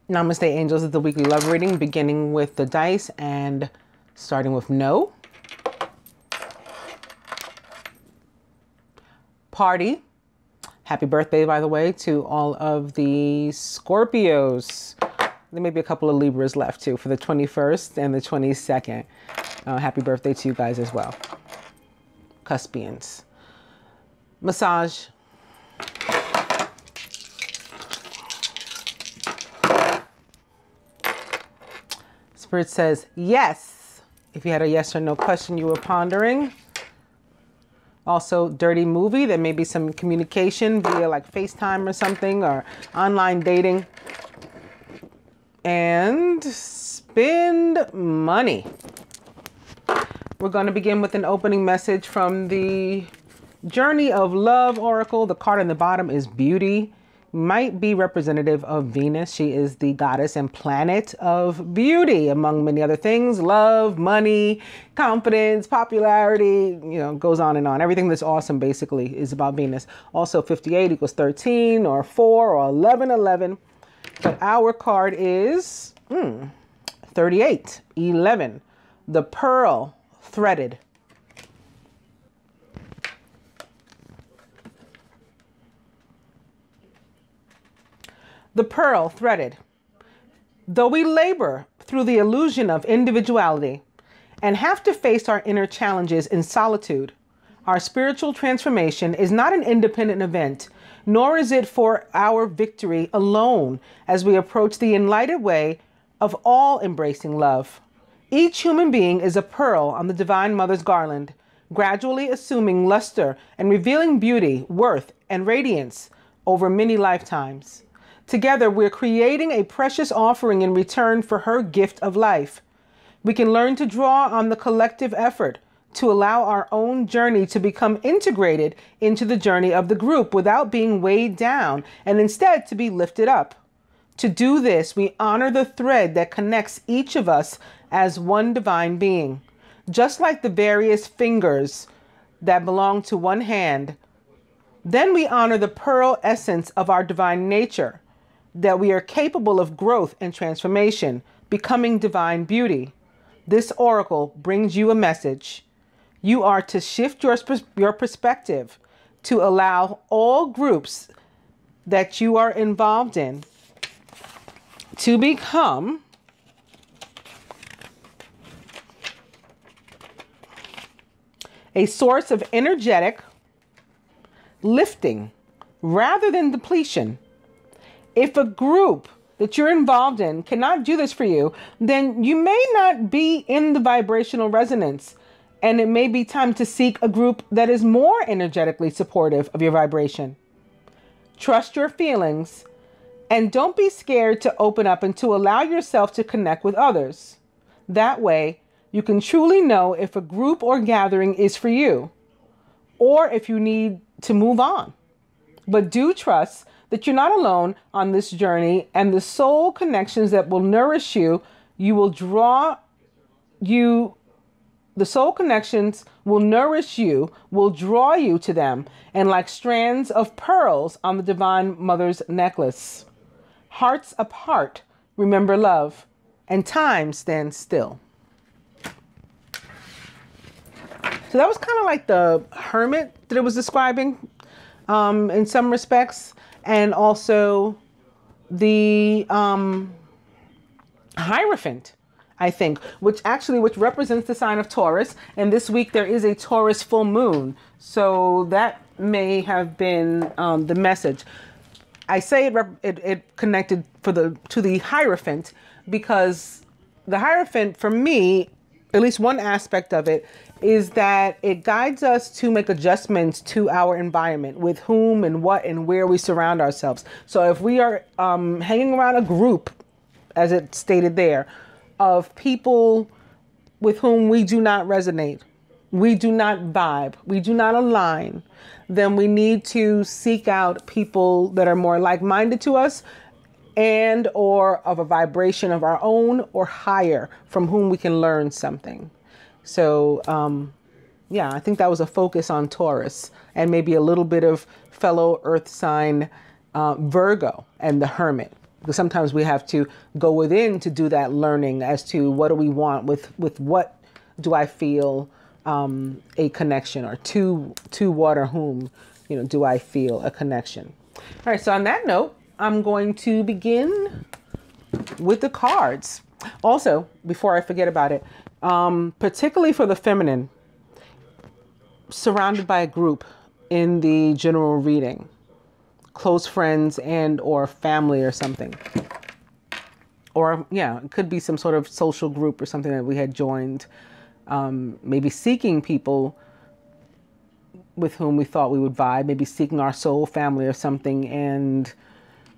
Namaste, angels, is the weekly love reading, beginning with the dice and starting with no. Party. Happy birthday, by the way, to all of the Scorpios. There may be a couple of Libras left, too, for the 21st and the 22nd. Happy birthday to you guys as well. Cuspians. Massage. Spirit says yes. If you had a yes or no question you were pondering. Also, dirty movie. There may be some communication via like FaceTime or something, or online dating. And spend money. We're going to begin with an opening message from the Journey of Love Oracle. The card on the bottom is Beauty. Might be representative of Venus. She is the goddess and planet of beauty, among many other things. Love, money, confidence, popularity, you know, goes on and on. Everything that's awesome basically is about Venus. Also 58 equals 13 or 4 or 11, 11. But our card is 38, 11. The Pearl Threaded. The pearl threaded. Though we labor through the illusion of individuality and have to face our inner challenges in solitude, our spiritual transformation is not an independent event, nor is it for our victory alone as we approach the enlightened way of all embracing love. Each human being is a pearl on the Divine Mother's garland, gradually assuming luster and revealing beauty, worth, and radiance over many lifetimes. Together, we're creating a precious offering in return for her gift of life. We can learn to draw on the collective effort to allow our own journey to become integrated into the journey of the group without being weighed down, and instead to be lifted up. To do this, we honor the thread that connects each of us as one divine being. Just like the various fingers that belong to one hand, then we honor the pearl essence of our divine nature, that we are capable of growth and transformation, becoming divine beauty. This oracle brings you a message. You are to shift your perspective to allow all groups that you are involved in to become a source of energetic lifting rather than depletion. If a group that you're involved in cannot do this for you, then you may not be in the vibrational resonance, and it may be time to seek a group that is more energetically supportive of your vibration. Trust your feelings and don't be scared to open up and to allow yourself to connect with others. That way, you can truly know if a group or gathering is for you, or if you need to move on. But do trust that you're not alone on this journey, and the soul connections that will nourish you, the soul connections will nourish you, will draw you to them, and like strands of pearls on the Divine Mother's necklace. Hearts apart, remember love, and time stands still. So that was kind of like the hermit that it was describing in some respects. And also the Hierophant, I think, which represents the sign of Taurus. And this week there is a Taurus full moon. So that may have been the message. I say it connected to the Hierophant because the Hierophant, for me, at least one aspect of it, is that it guides us to make adjustments to our environment, with whom and what and where we surround ourselves. So if we are hanging around a group, as it stated there, of people with whom we do not resonate, we do not vibe, we do not align, then we need to seek out people that are more like-minded to us and or of a vibration of our own or higher, from whom we can learn something. So, yeah, I think that was a focus on Taurus and maybe a little bit of fellow earth sign Virgo and the Hermit. Because sometimes we have to go within to do that learning as to what do we want with what do I feel a connection, or to what or whom, do I feel a connection. All right, so on that note, I'm going to begin with the cards. Also, before I forget about it, particularly for the feminine, surrounded by a group in the general reading, close friends and or family or something. Or, yeah, it could be some sort of social group or something that we had joined, maybe seeking people with whom we thought we would vibe, maybe seeking our soul family or something, and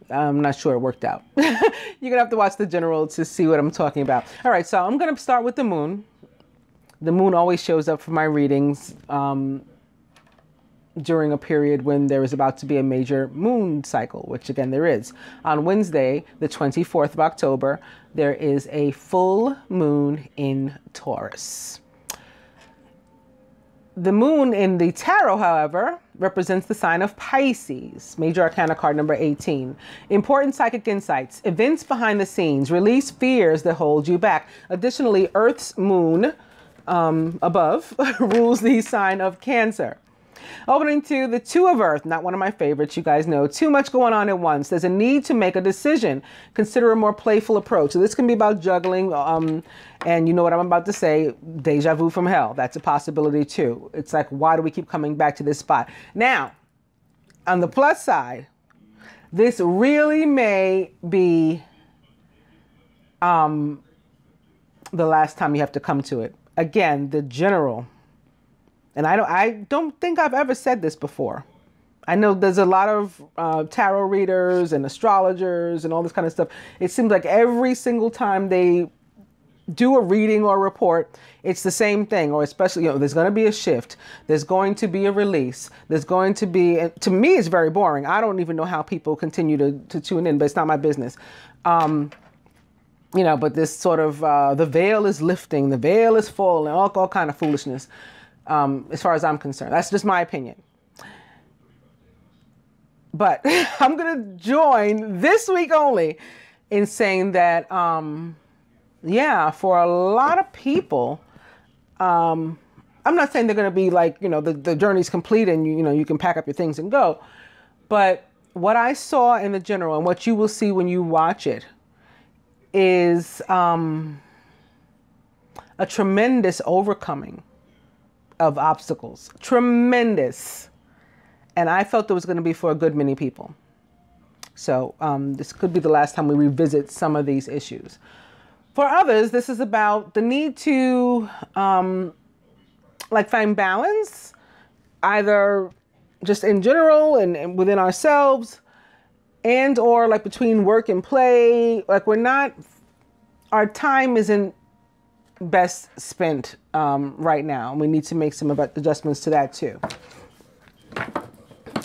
I'm not sure it worked out. You're going to have to watch the general to see what I'm talking about. All right, so I'm going to start with the moon. The moon always shows up for my readings during a period when there is about to be a major moon cycle, which again there is. On Wednesday, the 24th of October, there is a full moon in Taurus. The moon in the tarot, however, represents the sign of Pisces. Major Arcana card number 18. Important psychic insights, events behind the scenes, release fears that hold you back. Additionally, Earth's moon above rules the sign of Cancer. Opening to the Two of Earth, not one of my favorites, you guys know. Too much going on at once. There's a need to make a decision. Consider a more playful approach. So this can be about juggling, and you know what I'm about to say, deja vu from hell. That's a possibility too. It's like, why do we keep coming back to this spot? Now, on the plus side, this really may be the last time you have to come to it. Again, the general. And I don't think I've ever said this before. I know there's a lot of tarot readers and astrologers and all this kind of stuff. It seems like every single time they do a reading or a report, it's the same thing. Or especially, there's going to be a shift. There's going to be a release. There's going to be, to me, it's very boring. I don't even know how people continue to tune in, but it's not my business. But this sort of, the veil is lifting, the veil is falling, all kind of foolishness. As far as I'm concerned. That's just my opinion. But I'm going to join this week only in saying that, for a lot of people, I'm not saying they're going to be like, the journey's complete and, you can pack up your things and go. But what I saw in the general and what you will see when you watch it is a tremendous overcoming of obstacles. Tremendous. And I felt it was going to be for a good many people. So this could be the last time we revisit some of these issues. For others, this is about the need to find balance, either just in general and within ourselves, and or like between work and play. Like our time isn't best spent right now. We need to make some adjustments to that too.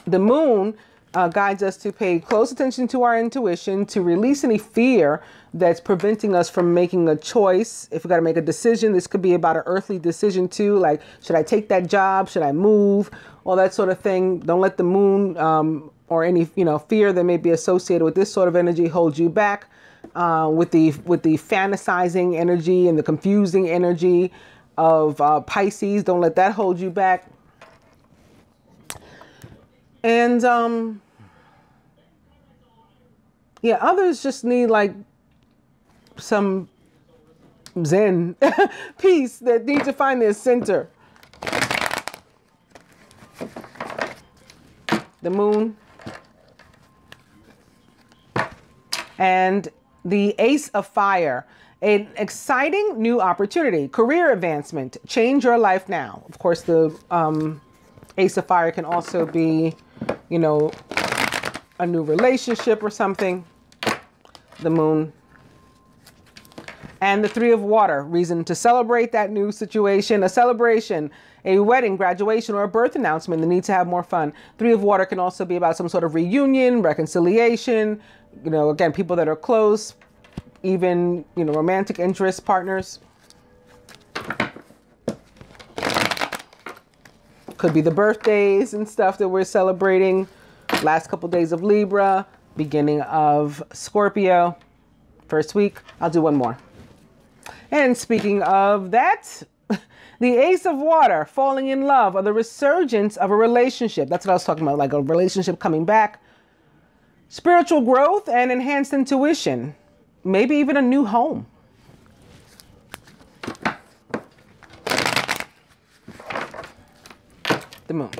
The moon guides us to pay close attention to our intuition, to release any fear that's preventing us from making a choice. If we got to make a decision, this could be about an earthly decision too. Like, should I take that job? Should I move? All that sort of thing. Don't let the moon or any fear that may be associated with this sort of energy hold you back. With the fantasizing energy and the confusing energy of Pisces. Don't let that hold you back. And others just need like some Zen peace, that need to find their center. The moon and the Ace of Fire, an exciting new opportunity, career advancement, change your life now. Of course, the Ace of Fire can also be, a new relationship or something. The moon. And the Three of Water, reason to celebrate that new situation, a celebration, a wedding, graduation, or a birth announcement, the need to have more fun. Three of Water can also be about some sort of reunion, reconciliation, again, people that are close, even, romantic interest, partners. Could be the birthdays and stuff that we're celebrating. Last couple days of Libra, beginning of Scorpio, first week. I'll do one more. And speaking of that, the Ace of Water, falling in love, or the resurgence of a relationship. That's what I was talking about, like a relationship coming back. Spiritual growth and enhanced intuition. Maybe even a new home. The Moon.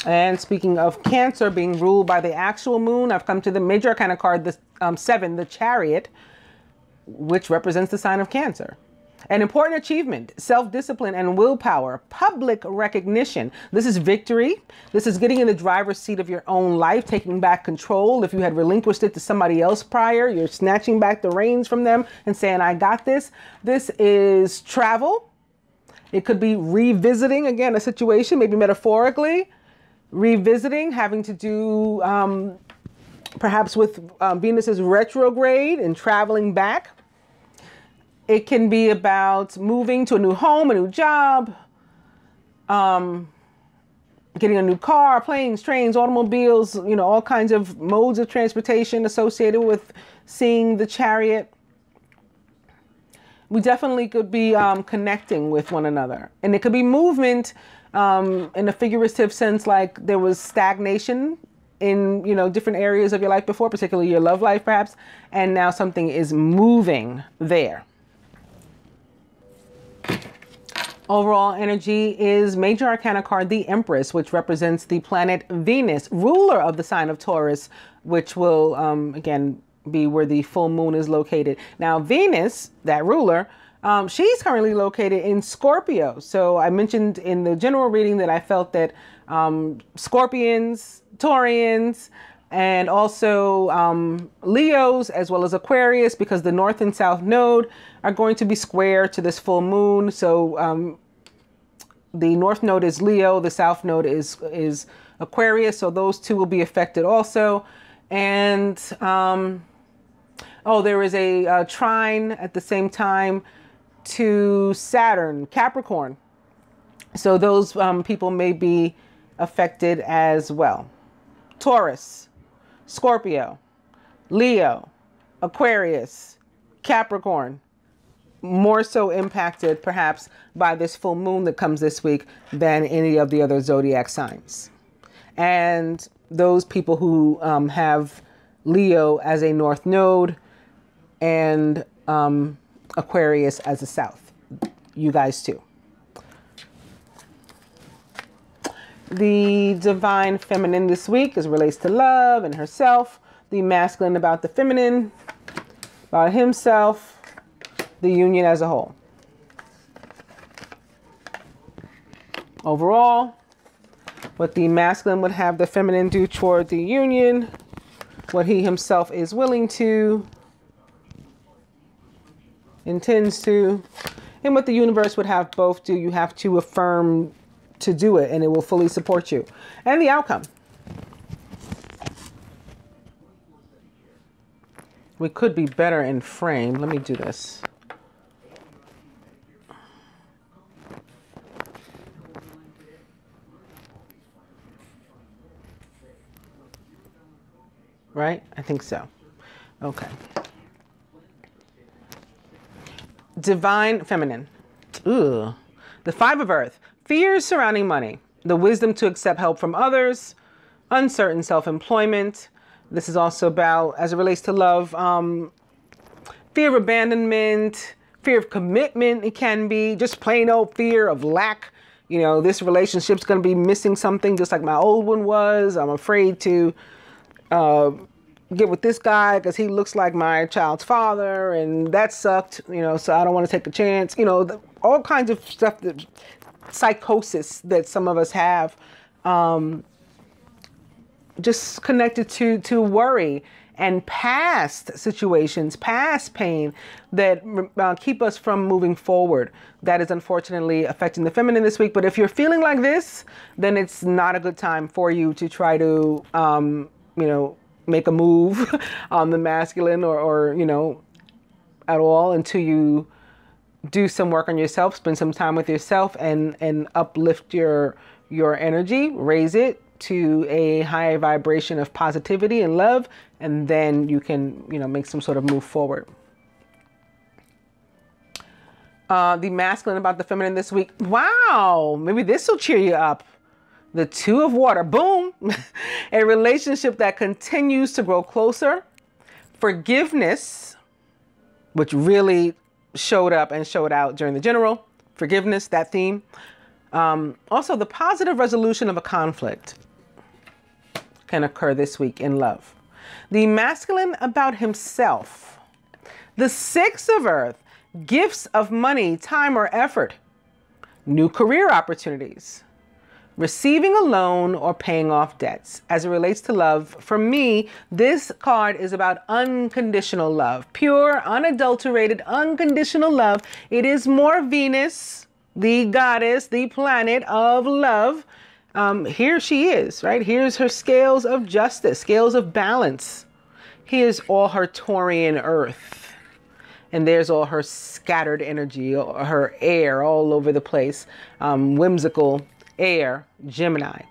And speaking of Cancer being ruled by the actual moon, I've come to the major arcana card, the 7, the Chariot, which represents the sign of Cancer. An important achievement, self-discipline and willpower, public recognition. This is victory. This is getting in the driver's seat of your own life, taking back control. If you had relinquished it to somebody else prior, you're snatching back the reins from them and saying, I got this. This is travel. It could be revisiting, again, a situation, maybe metaphorically. Revisiting, having to do perhaps with Venus's retrograde and traveling back. It can be about moving to a new home, a new job, getting a new car, planes, trains, automobiles, you know, all kinds of modes of transportation associated with seeing the Chariot. We definitely could be connecting with one another. And it could be movement in a figurative sense, like there was stagnation in, you know, different areas of your life before, particularly your love life perhaps, and now something is moving there. Overall energy is major arcana card, the Empress, which represents the planet Venus, ruler of the sign of Taurus, which will, again, be where the full moon is located. Now, Venus, that ruler, she's currently located in Scorpio. So I mentioned in the general reading that I felt that Scorpions, Taurians, and also Leos, as well as Aquarius, because the North and South node are going to be square to this full moon. So the North node is Leo, the South node is Aquarius. So those two will be affected also. And oh, there is a trine at the same time to Saturn, Capricorn. So those people may be affected as well. Taurus, Scorpio, Leo, Aquarius, Capricorn, more so impacted perhaps by this full moon that comes this week than any of the other zodiac signs. And those people who have Leo as a North node and Aquarius as a South, you guys too. The divine feminine this week is relates to love and herself. The masculine about the feminine, about himself, the union as a whole. Overall, what the masculine would have the feminine do toward the union, what he himself is willing to, intends to, and what the universe would have both do. You have to affirm to do it, and it will fully support you. And the outcome. We could be better in frame. Let me do this. Right? I think so. Okay. Divine feminine. Ooh. The 5 of Earth. Fears surrounding money. The wisdom to accept help from others. Uncertain self-employment. This is also about, as it relates to love, fear of abandonment, fear of commitment. It can be just plain old fear of lack. You know, this relationship's going to be missing something just like my old one was. I'm afraid to get with this guy because he looks like my child's father, and that sucked, you know, so I don't want to take a chance. You know, all kinds of stuff, that psychosis that some of us have, just connected to worry and past situations, past pain that keep us from moving forward. That is unfortunately affecting the feminine this week. But if you're feeling like this, then it's not a good time for you to try to, you know, make a move on the masculine or, you know, at all until you do some work on yourself, spend some time with yourself, and uplift your energy, raise it to a higher vibration of positivity and love, and then you can, make some sort of move forward. The masculine about the feminine this week. Wow, maybe this will cheer you up. The Two of Water, boom. A relationship that continues to grow closer. Forgiveness, which really showed up and showed out during the general. Forgiveness, that theme. Also, the positive resolution of a conflict can occur this week in love. The masculine about himself. The Six of Earth. Gifts of money, time, or effort. New career opportunities. Receiving a loan or paying off debts. As it relates to love, for me, this card is about unconditional love. Pure, unadulterated, unconditional love. It is more Venus, the goddess, the planet of love. Here she is, right? Here's her scales of justice, scales of balance. Here's all her Taurian earth. And there's all her scattered energy, her air all over the place. Whimsical air, Gemini.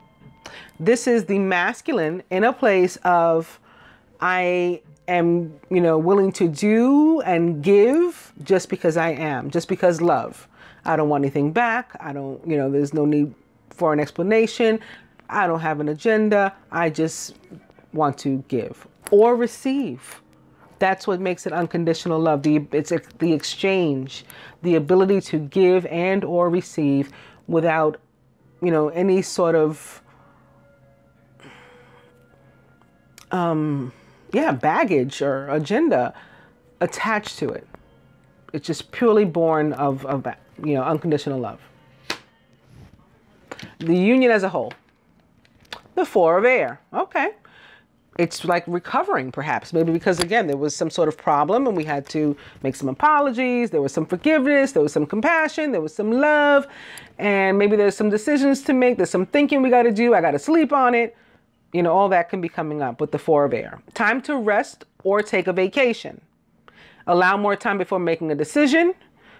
This is the masculine in a place of, I am, willing to do and give just because I am, just because love. I don't want anything back. I don't, there's no need for an explanation. I don't have an agenda. I just want to give or receive. That's what makes it unconditional love. It's the exchange, the ability to give and or receive without, any sort of, baggage or agenda attached to it. It's just purely born of unconditional love. The union as a whole. The Four of Air. Okay. It's like recovering, perhaps, maybe because, again, there was some sort of problem and we had to make some apologies. There was some forgiveness. There was some compassion. There was some love. And maybe there's some decisions to make. There's some thinking we got to do. I got to sleep on it. All that can be coming up with the Four of Air. Time to rest or take a vacation. Allow more time before making a decision.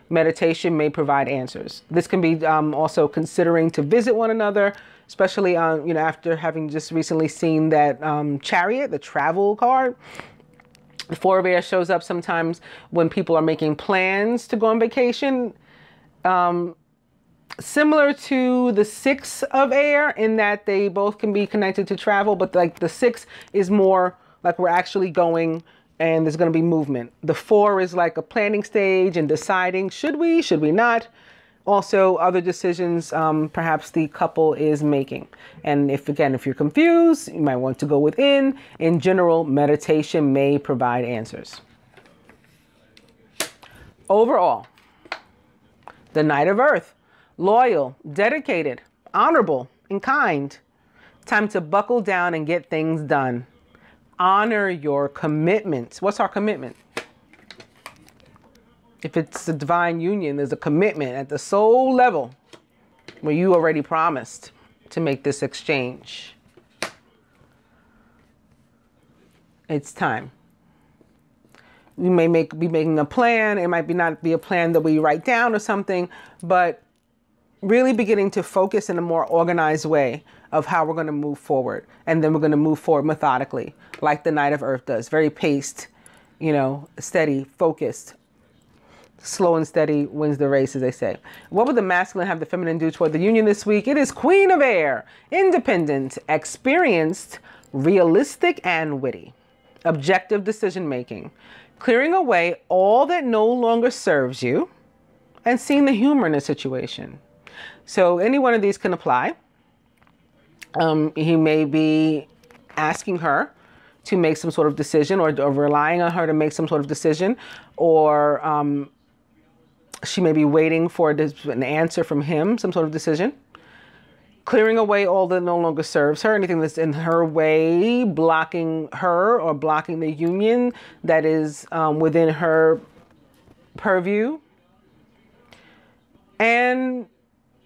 Meditation may provide answers. This can be also considering to visit one another, especially after having just recently seen that Chariot, the travel card. The Four of Air shows up sometimes when people are making plans to go on vacation. Similar to the Six of Air in that they both can be connected to travel, but like the Six is more like we're actually going and there's going to be movement. The Four is like a planning stage and deciding, should we not? Also, other decisions perhaps the couple is making. And if you're confused, you might want to go within. In general, meditation may provide answers. Overall, the Knight of Earth, loyal, dedicated, honorable, and kind. Time to buckle down and get things done. Honor your commitments. What's our commitment? If it's a divine union, there's a commitment at the soul level where you already promised to make this exchange. It's time. We may be making a plan. It might not be a plan that we write down or something, but really beginning to focus in a more organized way of how we're going to move forward. And then we're going to move forward methodically, like the Knight of Earth does. Very paced, steady, focused. Slow and steady wins the race, as they say. What would the masculine have the feminine do toward the union this week? It is Queen of Air, independent, experienced, realistic, and witty. Objective decision-making. Clearing away all that no longer serves you and seeing the humor in a situation. So any one of these can apply. He may be asking her to make some sort of decision or relying on her to make some sort of decision, or she may be waiting for an answer from him, some sort of decision. Clearing away all that no longer serves her, anything that's in her way, blocking her or blocking the union that is within her purview. And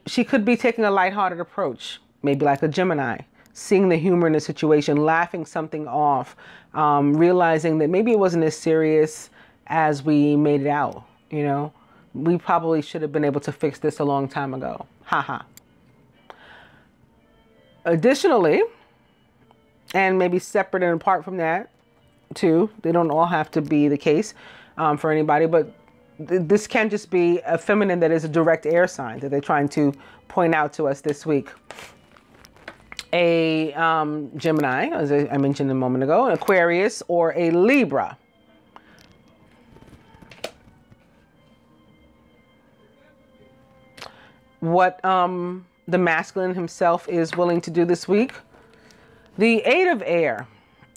she could be taking a lighthearted approach, maybe like a Gemini, seeing the humor in the situation, laughing something off, realizing that maybe it wasn't as serious as we made it out. You know, we probably should have been able to fix this a long time ago. Haha. Additionally, and maybe separate and apart from that too, they don't all have to be the case for anybody, but this can just be a feminine that is a direct air sign that they're trying to point out to us this week. A Gemini, as I mentioned a moment ago, an Aquarius, or a Libra. What the masculine himself is willing to do this week. The Eight of Air.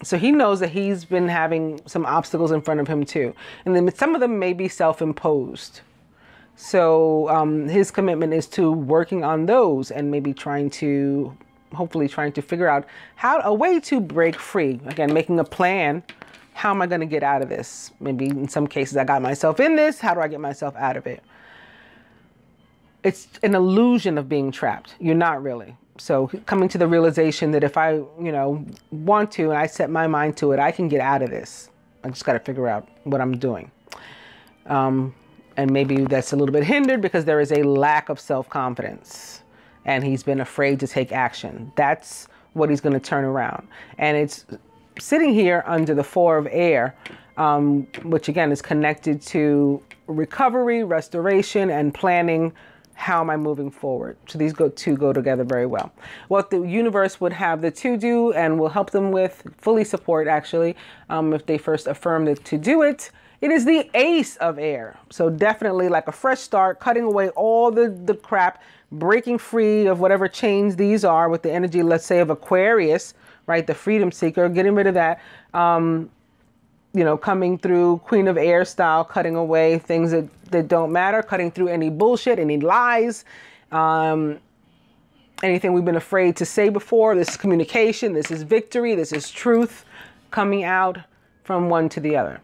So he knows that he's been having some obstacles in front of him too. And then some of them may be self-imposed. So his commitment is to working on those and maybe hopefully trying to figure out a way to break free. Again, making a plan. How am I going to get out of this? Maybe in some cases I got myself in this. How do I get myself out of it? It's an illusion of being trapped. You're not really. So coming to the realization that if I, want to, and I set my mind to it, I can get out of this. I just got to figure out what I'm doing. And maybe that's a little bit hindered because there is a lack of self-confidence and he's been afraid to take action. That's what he's going to turn around. And it's sitting here under the Four of Air, which again is connected to recovery, restoration, and planning. How am I moving forward? So these two go together very well. What the universe would have the two do and will help them with, fully support actually, if they first affirm it to do it, it is the Ace of Air. So definitely like a fresh start, cutting away all the crap, breaking free of whatever chains these are with the energy, let's say, of Aquarius, right? The freedom seeker, getting rid of that. Coming through Queen of Air style, cutting away things that don't matter, cutting through any bullshit, any lies, anything we've been afraid to say before. This is communication, this is victory, this is truth coming out from one to the other.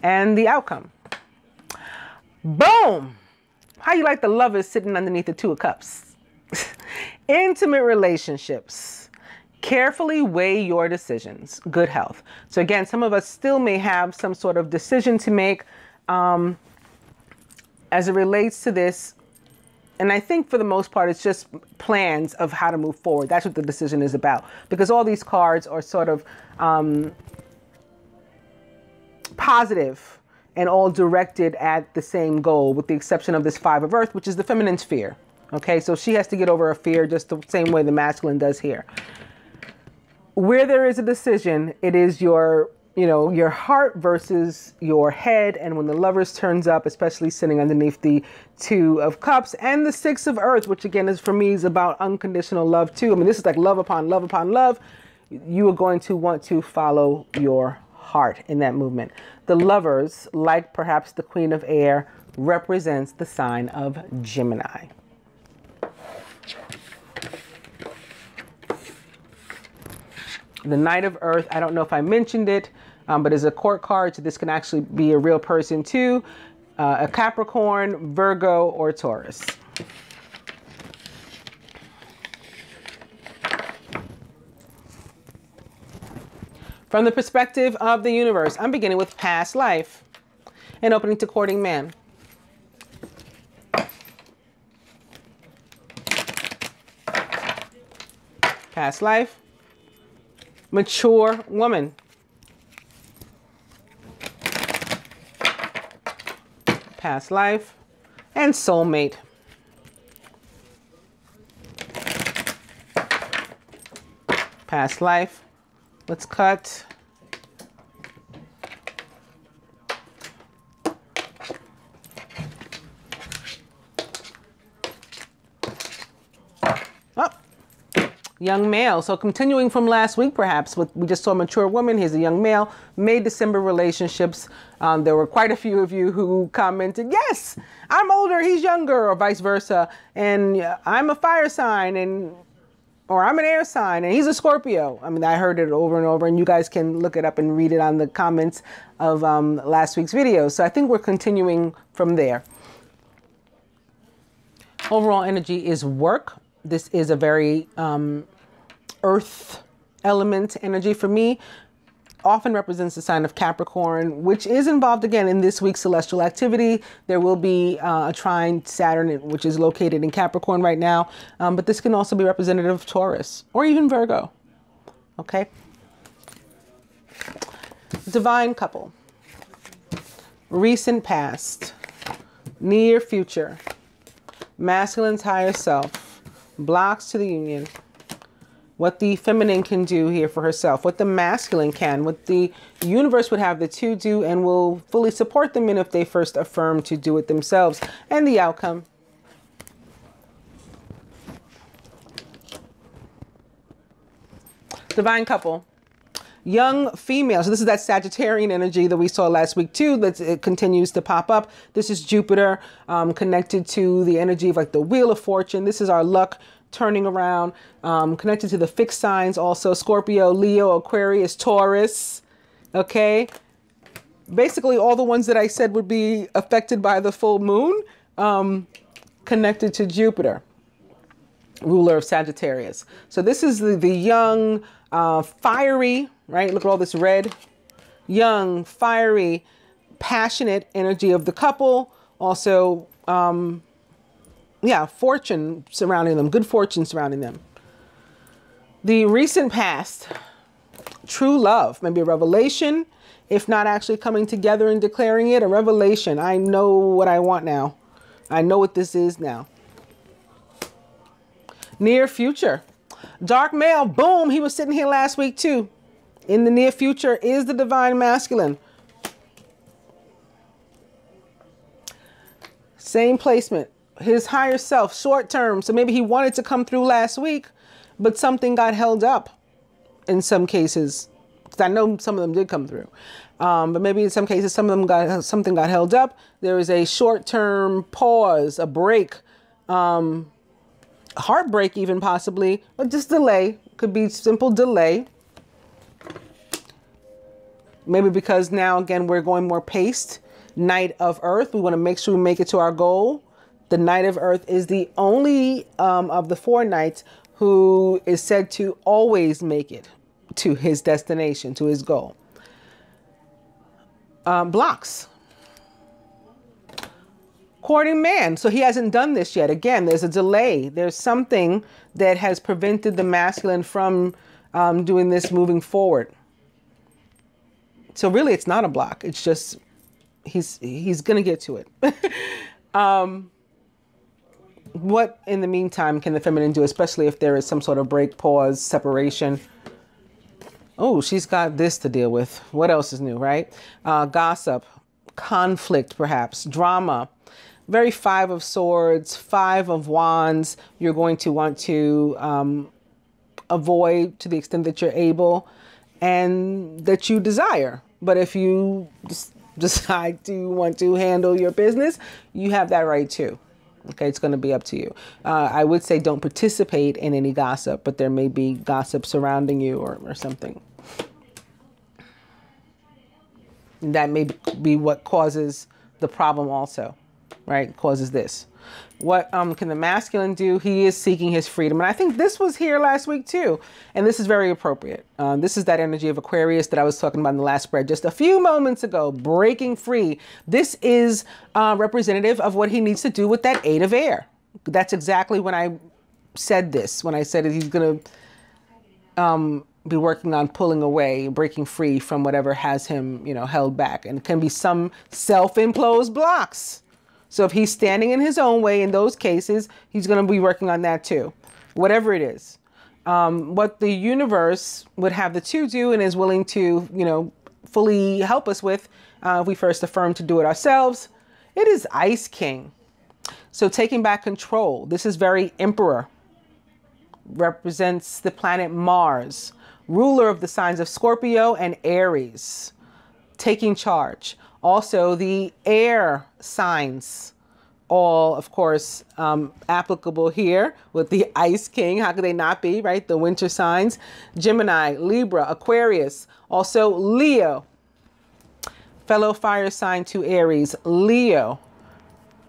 And the outcome. Boom! How you like the lovers sitting underneath the Two of Cups? Intimate relationships. Carefully weigh your decisions. Good health. So again, some of us still may have some sort of decision to make as it relates to this. And I think for the most part, it's just plans of how to move forward. That's what the decision is about. Because all these cards are sort of positive and all directed at the same goal, with the exception of this Five of Earth, which is the feminine's fear. Okay, so she has to get over her fear just the same way the masculine does here. Where there is a decision, it is your heart versus your head. And when the Lovers turns up, especially sitting underneath the Two of Cups and the Six of Earth, which again is for me is about unconditional love too. I mean, this is like love upon love upon love. You are going to want to follow your heart in that movement. The Lovers, like perhaps the Queen of Air, represents the sign of Gemini. The Knight of Earth, I don't know if I mentioned it, but is a court card, so this can actually be a real person too. A Capricorn, Virgo, or Taurus. From the perspective of the universe, I'm beginning with past life and opening to courting man. Past life. Mature woman. Past life. And soulmate. Past life. Let's cut. Young male. So continuing from last week, perhaps, we just saw mature woman. Here's a young male. May-December relationships. There were quite a few of you who commented, yes, I'm older, he's younger, or vice versa. And I'm a fire sign, or I'm an air sign, and he's a Scorpio. I mean, I heard it over and over, and you guys can look it up and read it on the comments of last week's video. So I think we're continuing from there. Overall energy is work. This is a very earth element energy for me. often represents the sign of Capricorn, which is involved again in this week's celestial activity. There will be a trine Saturn, which is located in Capricorn right now. But this can also be representative of Taurus or even Virgo. Okay. Divine couple. Recent past. Near future. Masculine's higher self. Blocks to the union. What the feminine can do here for herself, what the masculine can, what the universe would have the two do and will fully support them in if they first affirm to do it themselves, and the outcome. Divine couple. Young female. So this is that Sagittarian energy that we saw last week too. It continues to pop up. This is Jupiter connected to the energy of like the Wheel of Fortune. This is our luck turning around, connected to the fixed signs also, Scorpio, Leo, Aquarius, Taurus. Okay. Basically all the ones that I said would be affected by the full moon, connected to Jupiter, ruler of Sagittarius. So this is the young, fiery, right? Look at all this red, young, fiery, passionate energy of the couple. Also, yeah, fortune surrounding them, good fortune surrounding them. The recent past, true love, maybe a revelation, if not actually coming together and declaring it, a revelation. I know what I want now. I know what this is now. Near future, dark male, boom, he was sitting here last week too. In the near future is the divine masculine. Same placement. His higher self, short term. So maybe he wanted to come through last week, but something got held up in some cases. Because I know some of them did come through. But maybe in some cases, something got held up. There is a short-term pause, a break, heartbreak even possibly, or just delay. Could be simple delay. Maybe because now, again, we're going more paced. Knight of Earth. We want to make sure we make it to our goal. The Knight of Earth is the only of the four knights who is said to always make it to his destination, to his goal. Blocks. Courting man. So he hasn't done this yet. Again, there's a delay. There's something that has prevented the masculine from doing this moving forward. So really, it's not a block. It's just he's going to get to it. What, in the meantime, can the feminine do, especially if there is some sort of break, pause, separation? Oh, she's got this to deal with. What else is new, right? Gossip, conflict, perhaps, drama. Very Five of Swords, Five of Wands. You're going to want to avoid to the extent that you're able and that you desire. But if you decide to want to handle your business, you have that right too. Okay, it's going to be up to you. I would say don't participate in any gossip, but there may be gossip surrounding you or something. That may be what causes the problem also, right? Causes this. What can the masculine do? He is seeking his freedom. And I think this was here last week too. And this is very appropriate. This is that energy of Aquarius that I was talking about in the last spread just a few moments ago, breaking free. This is representative of what he needs to do with that Eight of Air. That's exactly when I said this, when I said that he's going to be working on pulling away, breaking free from whatever has him, you know, held back. And it can be some self-imposed blocks. So if he's standing in his own way in those cases, he's going to be working on that too, whatever it is. What the universe would have the two do and is willing to, you know, fully help us with, if we first affirm to do it ourselves, it is Ice King. So taking back control. This is very Emperor. Represents the planet Mars, ruler of the signs of Scorpio and Aries. Taking charge. Also, the air signs, all, of course, applicable here with the Ice King. How could they not be, right? The winter signs. Gemini, Libra, Aquarius. Also, Leo. Fellow fire sign to Aries. Leo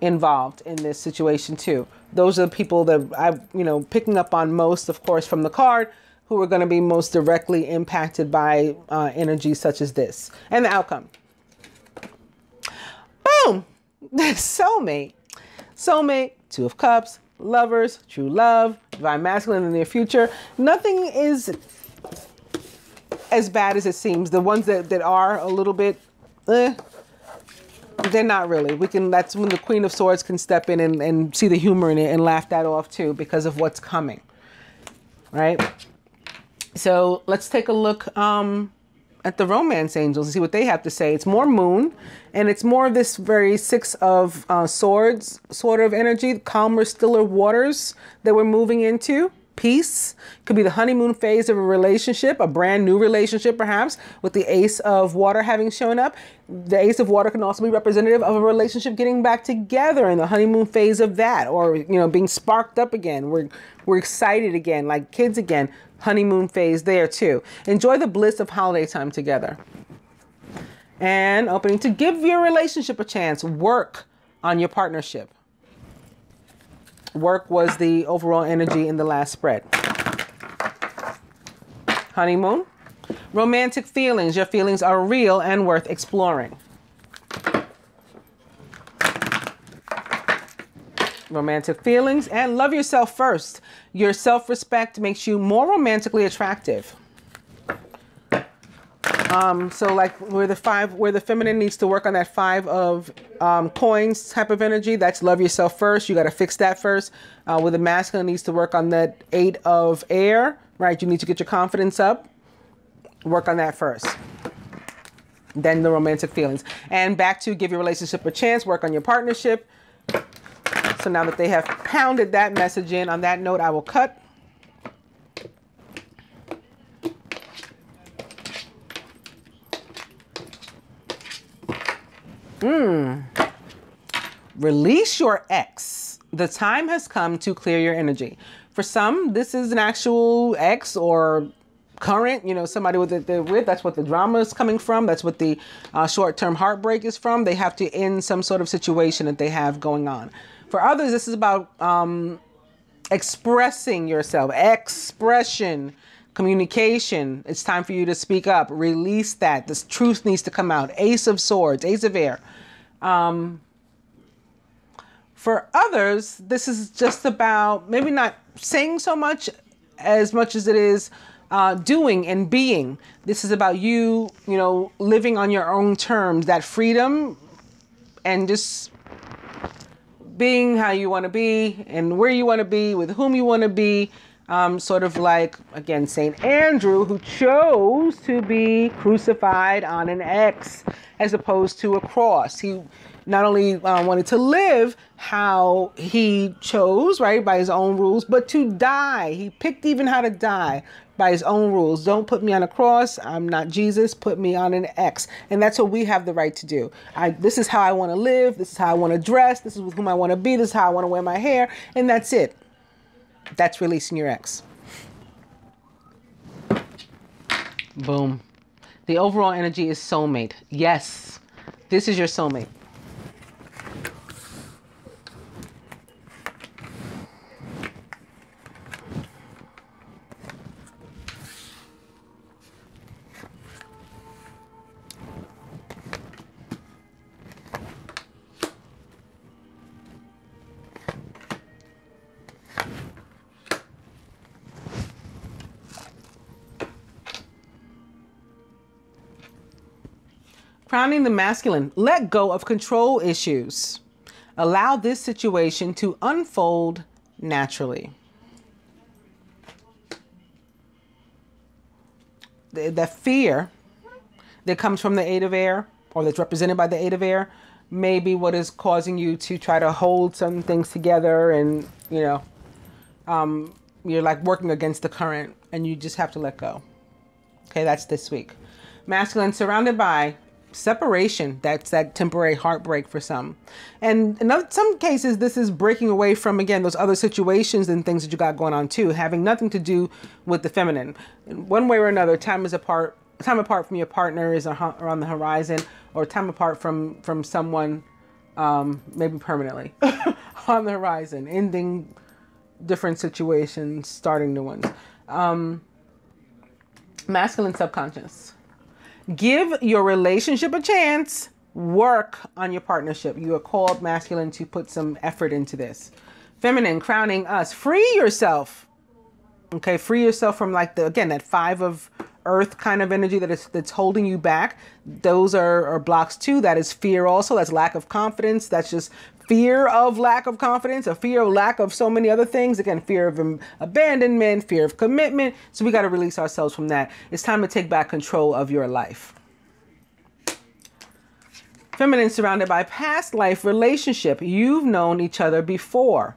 involved in this situation, too. Those are the people that I'm, you know, picking up on most, of course, from the card who are going to be most directly impacted by energy such as this. And the outcome. Boom! Soulmate. Soulmate, Two of Cups, lovers, true love, divine masculine in the near future. Nothing is as bad as it seems. The ones that are a little bit, they're not really. That's when the Queen of Swords can step in and see the humor in it and laugh that off too because of what's coming, right? So let's take a look at the romance angels and see what they have to say. It's more moon, and it's more of this very Six of Swords sort of energy, calmer, stiller waters that we're moving into. Peace. Could be the honeymoon phase of a relationship, a brand new relationship perhaps, with the Ace of Water having shown up. The Ace of Water can also be representative of a relationship getting back together in the honeymoon phase of that, or, you know, being sparked up again. We're excited again, like kids again. Honeymoon phase there too. Enjoy the bliss of holiday time together. And opening to give your relationship a chance. Work on your partnership. Work was the overall energy in the last spread. Honeymoon. Romantic feelings. Your feelings are real and worth exploring. Romantic feelings. And love yourself first. Your self-respect makes you more romantically attractive. So like where the feminine needs to work on that 5 of coins type of energy, that's love yourself first. You got to fix that first. Where the masculine needs to work on that 8 of air, right? You need to get your confidence up. Work on that first. Then the romantic feelings. And back to give your relationship a chance. Work on your partnership. So now that they have pounded that message in, on that note, I will cut. Release your ex. The time has come to clear your energy. For some, this is an actual ex or current, you know, somebody with they're with. That's what the drama is coming from. That's what the short-term heartbreak is from. They have to end some sort of situation that they have going on. For others, this is about expressing yourself, expression, communication. It's time for you to speak up, release that. This truth needs to come out. Ace of Swords, Ace of Air. For others, this is just about maybe not saying so much as it is doing and being. This is about you, you know, living on your own terms, that freedom, and just being how you want to be and where you want to be, with whom you want to be. Sort of like, again, St. Andrew, who chose to be crucified on an X as opposed to a cross. He not only wanted to live how he chose, right, by his own rules, but to die. He picked even how to die by his own rules. Don't put me on a cross. I'm not Jesus. Put me on an X. And that's what we have the right to do. This is how I want to live. This is how I want to dress. This is with whom I want to be. This is how I want to wear my hair. And that's it. That's releasing your ex. Boom. The overall energy is soulmate. Yes, this is your soulmate. Crowning the masculine, let go of control issues. Allow this situation to unfold naturally. That fear that comes from the 8 of air, or that's represented by the 8 of air, may be what is causing you to try to hold some things together, and, you know, you're like working against the current, and you just have to let go. Okay, that's this week. Masculine, surrounded by separation. That's that temporary heartbreak for some. And in some cases, this is breaking away from, again, those other situations and things that you got going on too, having nothing to do with the feminine. In one way or another, time apart from your partner is on the horizon, or time apart from someone, maybe permanently on the horizon, ending different situations, starting new ones. Masculine subconscious. Give your relationship a chance. Work on your partnership. You are called, masculine, to put some effort into this. Feminine, crowning us. Free yourself. Okay, free yourself from like that 5 of earth kind of energy that's holding you back. Those are blocks too. That is fear also. That's lack of confidence. That's just fear of lack of confidence, a fear of lack of so many other things. Again, fear of abandonment, fear of commitment. So we got to release ourselves from that. It's time to take back control of your life. Feminine, surrounded by past life relationship. You've known each other before.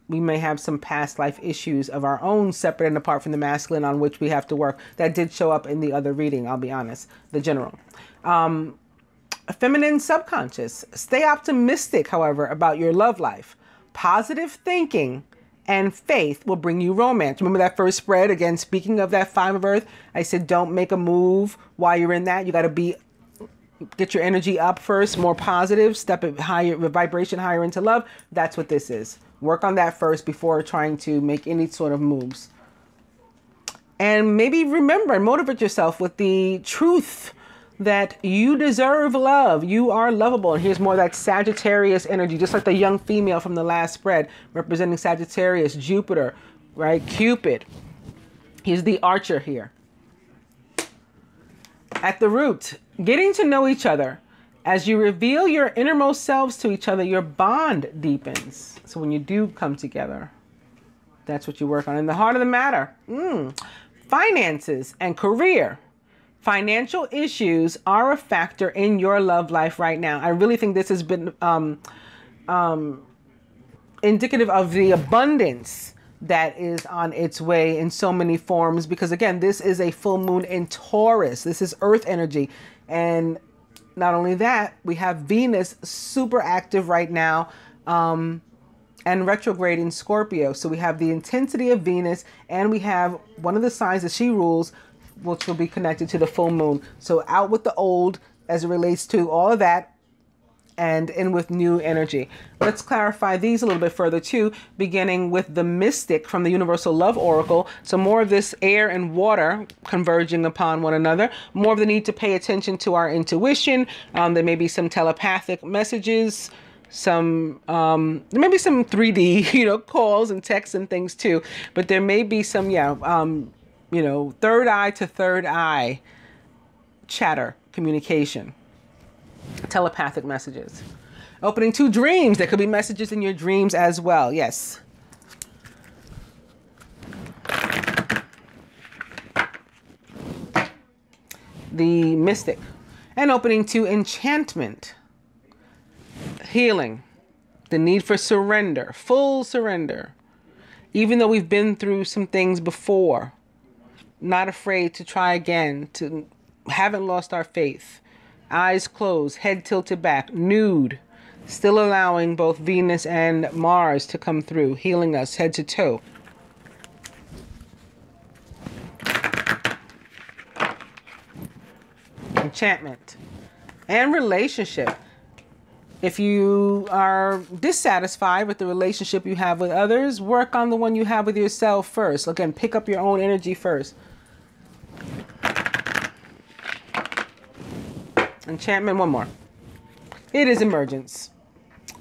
We may have some past life issues of our own, separate and apart from the masculine, on which we have to work. That did show up in the other reading, I'll be honest, the general. Feminine subconscious. Stay optimistic, however, about your love life. Positive thinking and faith will bring you romance. Remember that first spread? Again, speaking of that 5 of earth, I said don't make a move while you're in that. You got to get your energy up first, more positive, step it higher, vibration higher into love. That's what this is. Work on that first before trying to make any sort of moves. And maybe remember and motivate yourself with the truth that you deserve love. You are lovable. And here's more of that Sagittarius energy, just like the young female from the last spread, representing Sagittarius, Jupiter, right? Cupid. He's the archer here. At the root, getting to know each other. As you reveal your innermost selves to each other, your bond deepens. So when you do come together, that's what you work on. In the heart of the matter, finances and career. Financial issues are a factor in your love life right now. I really think this has been indicative of the abundance that is on its way in so many forms. Because again, this is a full moon in Taurus. This is earth energy. And not only that, we have Venus super active right now and retrograde in Scorpio. So we have the intensity of Venus, and we have one of the signs that she rules, which will be connected to the full moon. So out with the old as it relates to all of that, and in with new energy. Let's clarify these a little bit further too, beginning with the mystic from the Universal Love Oracle. So more of this air and water converging upon one another, more of the need to pay attention to our intuition. There may be some telepathic messages, there may be some 3D, calls and texts and things too, but there may be some, third eye to third eye chatter, communication. Telepathic messages. Opening to dreams. There could be messages in your dreams as well. Yes. The mystic. And opening to enchantment. Healing. The need for surrender. Full surrender. Even though we've been through some things before. Not afraid to try again. Haven't lost our faith. Eyes closed, head tilted back, nude, still allowing both Venus and Mars to come through, healing us head to toe. Enchantment and relationship. If you are dissatisfied with the relationship you have with others, work on the one you have with yourself first. Again, pick up your own energy first. Enchantment, one more. It is emergence.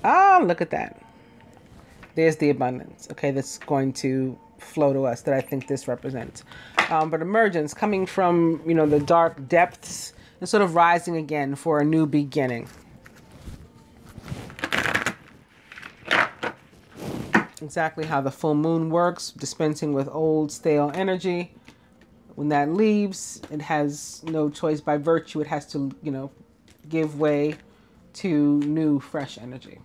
Oh, look at that. There's the abundance. Okay, that's going to flow to us that I think this represents. But emergence coming from, the dark depths and sort of rising again for a new beginning. Exactly how the full moon works, dispensing with old, stale energy. When that leaves, it has no choice by virtue. It has to, give way to new, fresh energy.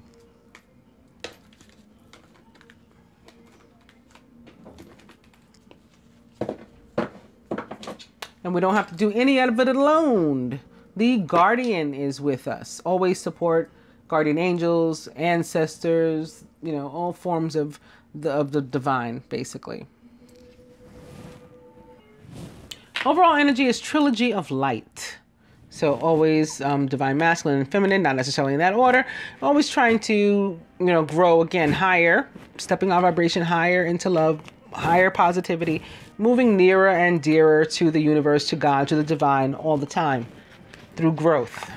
And we don't have to do any of it alone. The guardian is with us. Always support guardian angels, ancestors, all forms of the divine, basically. Overall energy is trilogy of light. So always divine masculine and feminine, not necessarily in that order. Always trying to, grow again higher, stepping our vibration higher into love, higher positivity, moving nearer and dearer to the universe, to God, to the divine all the time through growth.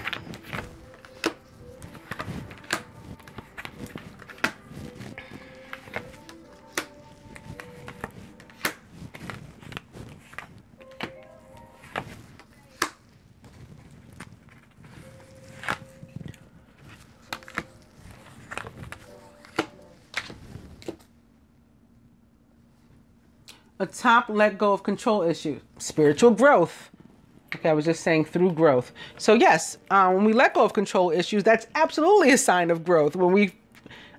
Atop, let go of control issues. Spiritual growth. Okay, I was just saying through growth. So yes, when we let go of control issues, that's absolutely a sign of growth. When we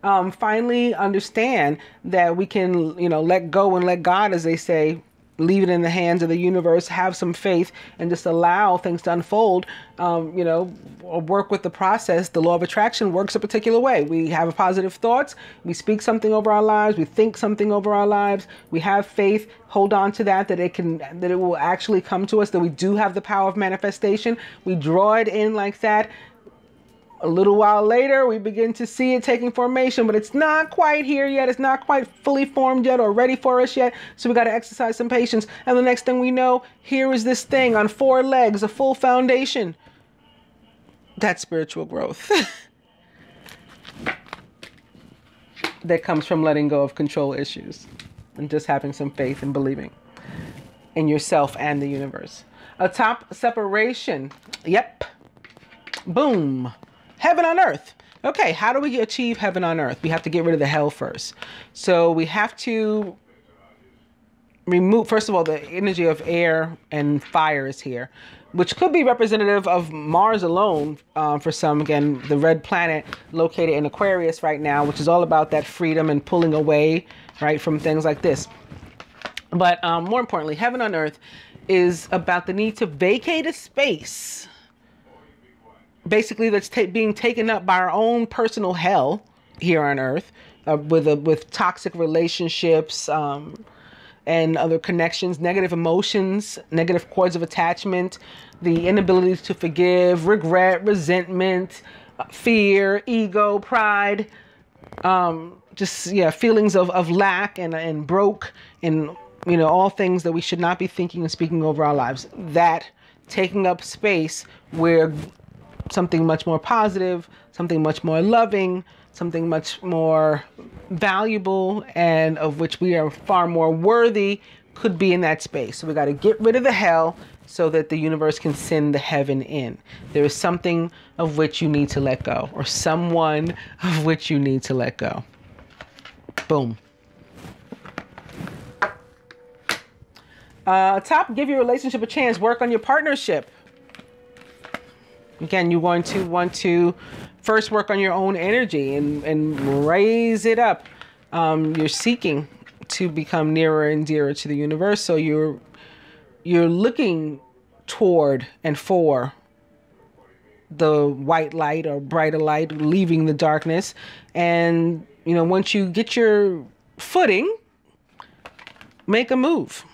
finally understand that we can, let go and let God, as they say, leave it in the hands of the universe, have some faith, and just allow things to unfold, or work with the process. The law of attraction works a particular way. We have positive thoughts. We speak something over our lives. We think something over our lives. We have faith. Hold on to that it will actually come to us, that we do have the power of manifestation. We draw it in like that. A little while later, we begin to see it taking formation, but it's not quite here yet. It's not quite fully formed yet or ready for us yet. So we got to exercise some patience. And the next thing we know, here is this thing on 4 legs, a full foundation. That's spiritual growth. That comes from letting go of control issues and just having some faith and believing in yourself and the universe. Atop, separation. Yep. Boom. Heaven on earth. Okay, how do we achieve heaven on earth? We have to get rid of the hell first. So we have to remove, first of all, the energy of air and fire is here, which could be representative of Mars alone for some. Again, the red planet located in Aquarius right now, which is all about that freedom and pulling away, right, from things like this. But more importantly, heaven on earth is about the need to vacate a space. Basically, that's being taken up by our own personal hell here on earth, with toxic relationships and other connections, negative emotions, negative cords of attachment, the inability to forgive, regret, resentment, fear, ego, pride, feelings of lack and broke, and all things that we should not be thinking and speaking over our lives. That taking up space where something much more positive, something much more loving, something much more valuable, and of which we are far more worthy, could be in that space. So we got to get rid of the hell so that the universe can send the heaven in. There is something of which you need to let go, or someone of which you need to let go. Boom. Top, give your relationship a chance. Work on your partnership. Again, you're going to want to first work on your own energy and raise it up. You're seeking to become nearer and dearer to the universe. So you're looking toward and for the white light or brighter light, leaving the darkness. And, once you get your footing, make a move.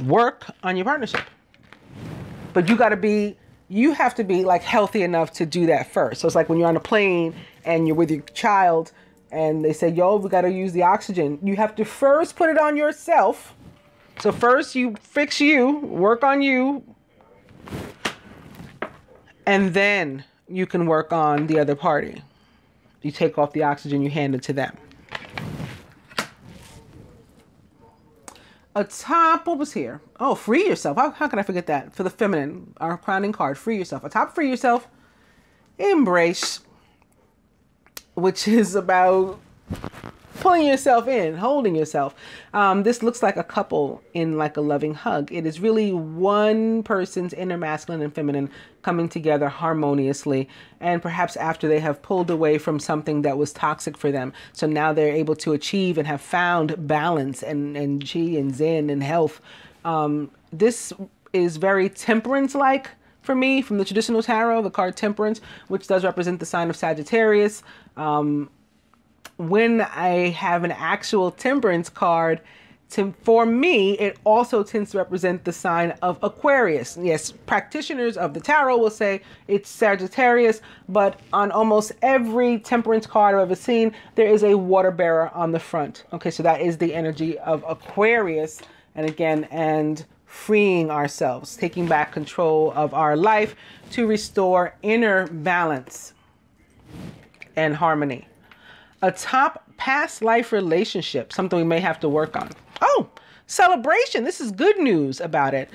Work on your partnership. But you have to be like healthy enough to do that first. So it's like when you're on a plane and you're with your child and they say, yo, we got to use the oxygen. You have to first put it on yourself. So first you fix you, work on you, and then you can work on the other party. You take off the oxygen, you hand it to them. Atop, what was here? Oh, free yourself. How can I forget that? For the feminine, our crowning card, free yourself. Atop, free yourself. Embrace, which is about pulling yourself in, holding yourself. This looks like a couple in like a loving hug. It is really one person's inner masculine and feminine coming together harmoniously, and perhaps after they have pulled away from something that was toxic for them. So now they're able to achieve and have found balance and chi and zen and health. This is very temperance-like for me from the traditional tarot, the card Temperance, which does represent the sign of Sagittarius. When I have an actual Temperance card, for me, it also tends to represent the sign of Aquarius. Yes, practitioners of the tarot will say it's Sagittarius, but on almost every Temperance card I've ever seen, there is a water bearer on the front. Okay, so that is the energy of Aquarius. And again, and freeing ourselves, taking back control of our life to restore inner balance and harmony. A top past life relationship, something we may have to work on. Oh, celebration. This is good news about it.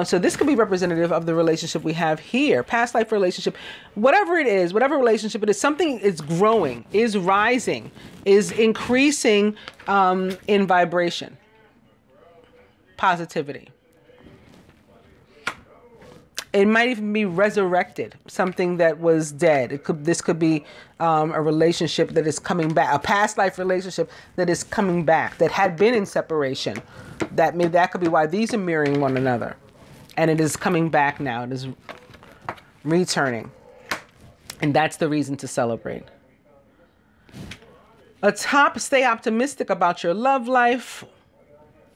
So this could be representative of the relationship we have here. Past life relationship, whatever it is, whatever relationship it is, something is growing, is rising, is increasing in vibration. Positivity. It might even be resurrected, something that was dead. This could be a relationship that is coming back, a past life relationship that is coming back, that had been in separation. That could be why these are mirroring one another. And it is coming back now. It is returning. And that's the reason to celebrate. Stay optimistic about your love life.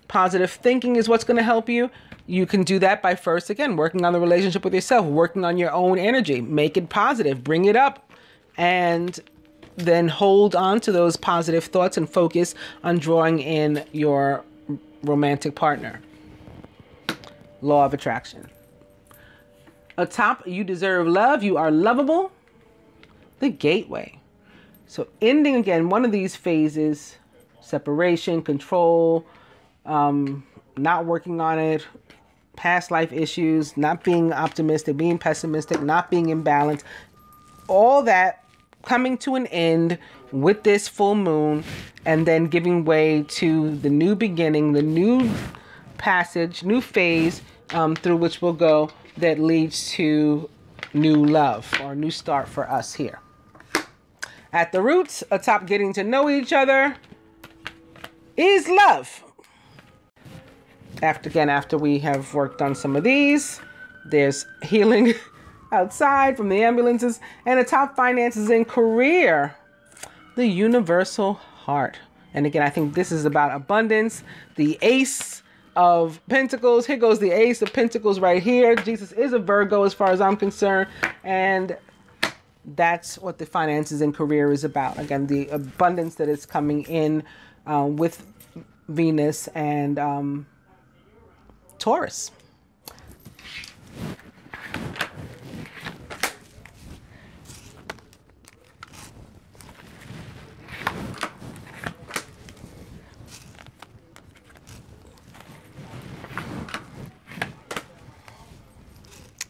Positive thinking is what's going to help you. You can do that by first, again, working on the relationship with yourself, working on your own energy, make it positive, bring it up, and then hold on to those positive thoughts and focus on drawing in your romantic partner. Law of attraction. Atop, you deserve love. You are lovable. The gateway. So ending again, one of these phases, separation, control, not working on it, past life issues, not being optimistic, being pessimistic, not being in balance, all that coming to an end with this full moon, and then giving way to the new beginning, the new passage, new phase through which we'll go, that leads to new love or new start for us here. At the roots, atop getting to know each other, is love. After we have worked on some of these, there's healing outside from the ambulances, and atop finances and career, the universal heart. And again, I think this is about abundance, the ace of pentacles. Here goes the ace of pentacles right here. Jesus is a Virgo as far as I'm concerned, and that's what the finances and career is about. Again, the abundance that is coming in with Venus and Taurus.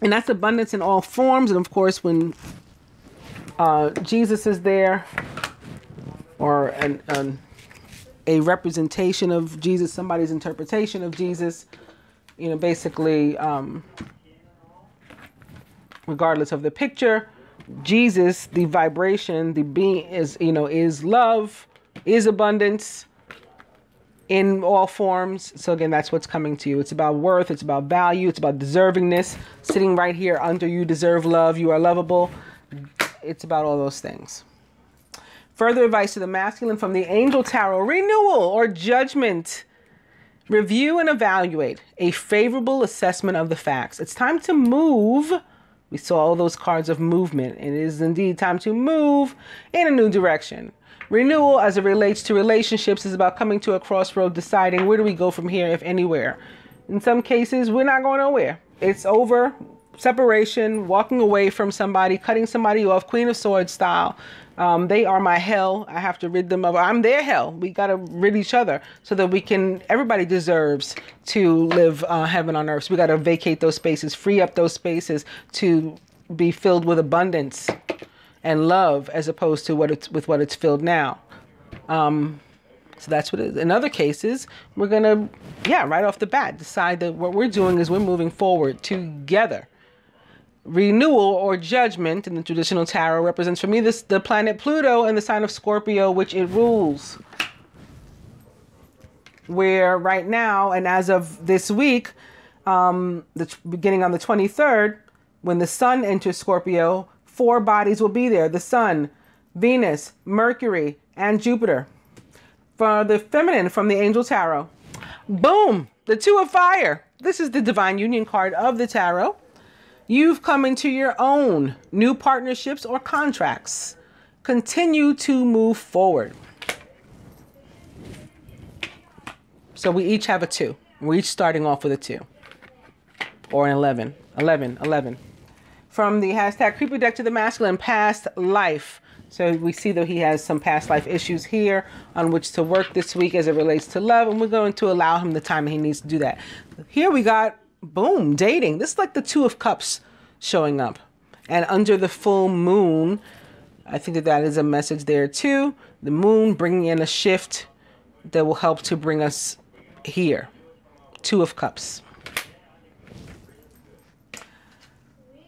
And that's abundance in all forms. And of course, when Jesus is there, or a representation of Jesus, somebody's interpretation of Jesus, you know, basically, regardless of the picture, Jesus, the vibration, the being is, you know, is love, is abundance in all forms. So again, that's what's coming to you. It's about worth. It's about value. It's about deservingness. Sitting right here under you deserve love. You are lovable. It's about all those things. Further advice to the masculine from the Angel Tarot. Renewal or judgment. Review and evaluate. A favorable assessment of the facts. It's time to move. We saw all those cards of movement. It is indeed time to move in a new direction. Renewal, as it relates to relationships, is about coming to a crossroad, deciding where do we go from here, if anywhere. In some cases, we're not going nowhere. It's over. Separation, walking away from somebody, cutting somebody off, Queen of Swords style. They are my hell. I have to rid them of. I'm their hell. We got to rid each other so that we can. Everybody deserves to live heaven on earth. So we got to vacate those spaces, free up those spaces to be filled with abundance and love, as opposed to what it's filled now. So that's what it is. In other cases, we're gonna, right off the bat, decide that what we're doing is we're moving forward together. Renewal or judgment in the traditional tarot represents for me the planet Pluto and the sign of Scorpio, which it rules. Where right now, and as of this week, beginning on the 23rd, when the sun enters Scorpio, 4 bodies will be there. The sun, Venus, Mercury, and Jupiter. For the feminine from the Angel Tarot. Boom! The 2 of Fire. This is the Divine Union card of the tarot. You've come into your own new partnerships or contracts. Continue to move forward. So we each have a 2. We're each starting off with a 2 or an 11. 11, 11. From the hashtag Creepy Deck to the Masculine, past life. So we see that he has some past life issues here on which to work this week as it relates to love. And we're going to allow him the time he needs to do that. Here we got, boom, dating. This is like the 2 of Cups showing up. And under the full moon, I think that that is a message there too. The moon bringing in a shift that will help to bring us here. 2 of Cups.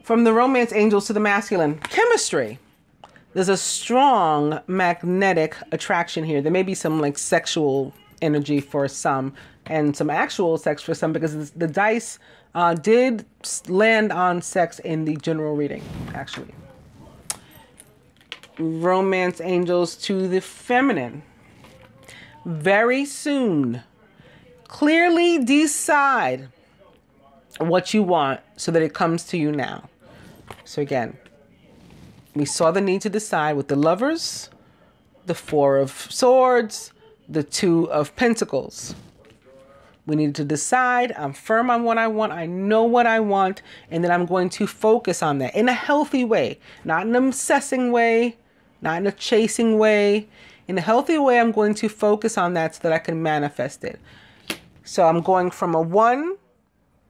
From the romance angels to the masculine, chemistry. There's a strong magnetic attraction here. There may be some like sexual energy for some and some actual sex for some, because the dice did land on sex in the general reading, actually. Romance angels to the feminine. Very soon, clearly decide what you want so that it comes to you now. So again, we saw the need to decide with the Lovers, the 4 of Swords, the 2 of Pentacles. We needed to decide. I'm firm on what I want. I know what I want. And then I'm going to focus on that in a healthy way, not in an obsessing way, not in a chasing way. In a healthy way, I'm going to focus on that so that I can manifest it. So I'm going from a 1,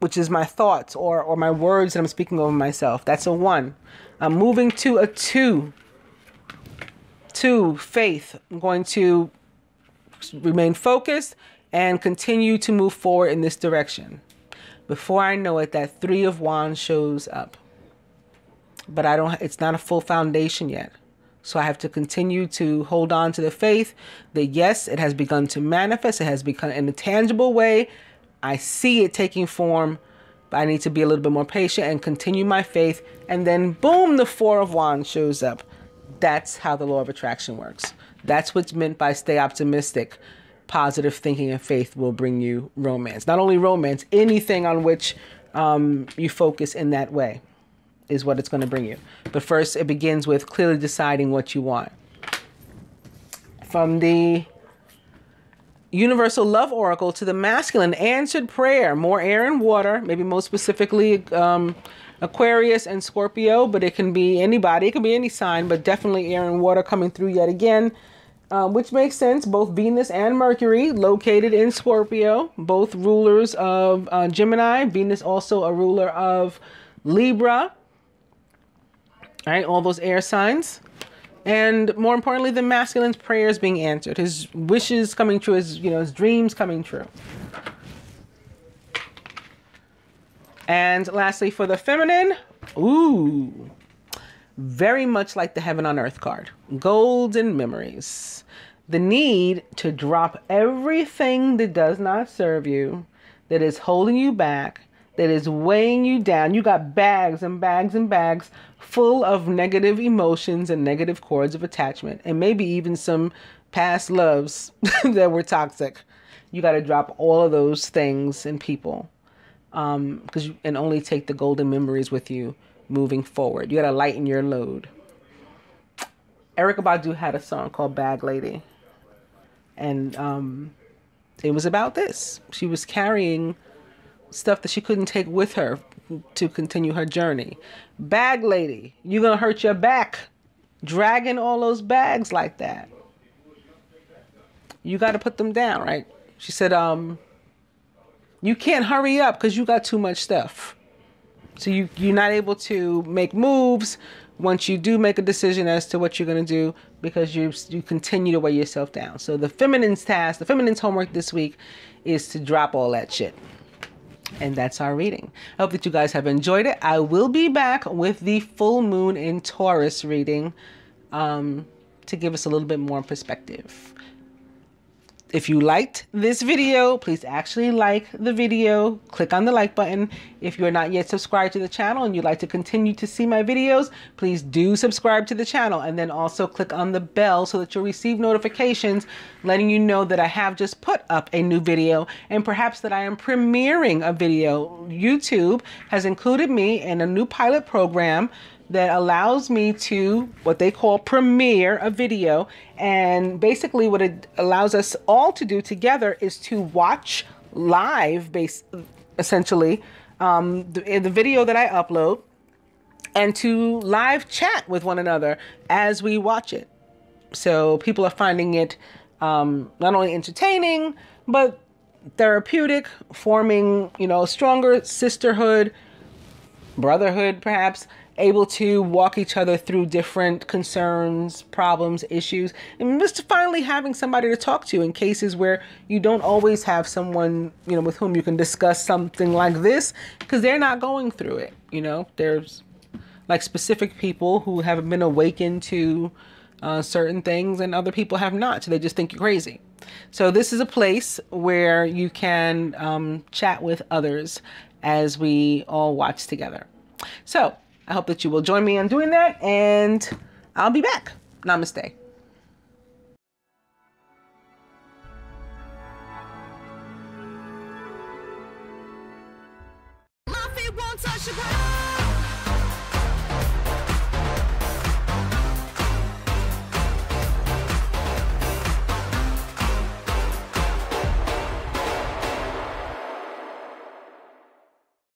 which is my thoughts or my words that I'm speaking over myself. That's a 1. I'm moving to a 2. 2, faith. I'm going to remain focused and continue to move forward in this direction. Before I know it, that 3 of Wands shows up. But it's not a full foundation yet. So I have to continue to hold on to the faith that yes, it has begun to manifest. It has become in a tangible way. I see it taking form, but I need to be a little bit more patient and continue my faith. And then boom, the 4 of Wands shows up. That's how the law of attraction works. That's what's meant by stay optimistic. Positive thinking and faith will bring you romance. Not only romance, anything on which you focus in that way is what it's going to bring you. But first, it begins with clearly deciding what you want. From the Universal Love Oracle to the masculine, answered prayer. More air and water, maybe most specifically Aquarius and Scorpio, but it can be anybody. It can be any sign, but definitely air and water coming through yet again. Which makes sense. Both Venus and Mercury located in Scorpio, both rulers of Gemini. Venus also a ruler of Libra. All right, all those air signs. And more importantly, the masculine's prayers being answered. His wishes coming true, his dreams coming true. And lastly, for the feminine, ooh, very much like the Heaven on Earth card. Golden memories. The need to drop everything that does not serve you, that is holding you back, that is weighing you down. You got bags and bags and bags full of negative emotions and negative cords of attachment, and maybe even some past loves that were toxic. You got to drop all of those things and people, and only take the golden memories with you moving forward. You got to lighten your load. Erykah Badu had a song called Bag Lady, and it was about this. She was carrying stuff that she couldn't take with her to continue her journey. Bag lady, you're gonna hurt your back dragging all those bags like that. You got to put them down, right? She said, you can't hurry up because you got too much stuff. So you're not able to make moves once you do make a decision as to what you're going to do, because you continue to weigh yourself down. So the feminine's task, the feminine's homework this week is to drop all that shit. And that's our reading. I hope that you guys have enjoyed it. I will be back with the full moon in Taurus reading to give us a little bit more perspective. If you liked this video, please actually like the video. Click on the like button. If you're not yet subscribed to the channel and you'd like to continue to see my videos, please do subscribe to the channel, and then also click on the bell so that you'll receive notifications letting you know that I have just put up a new video, and perhaps that I am premiering a video. YouTube has included me in a new pilot program that allows me to what they call premiere a video. And basically what it allows us all to do together is to watch live essentially, the video that I upload, and to live chat with one another as we watch it. So people are finding it not only entertaining, but therapeutic, forming, stronger sisterhood, brotherhood, perhaps, able to walk each other through different concerns, problems, issues, and just finally having somebody to talk to in cases where you don't always have someone, with whom you can discuss something like this, because they're not going through it. There's like specific people who have been awakened to certain things, and other people have not, so they just think you're crazy. So this is a place where you can chat with others as we all watch together. So I hope that you will join me in doing that, and I'll be back. Namaste. My feet won't touch the ground.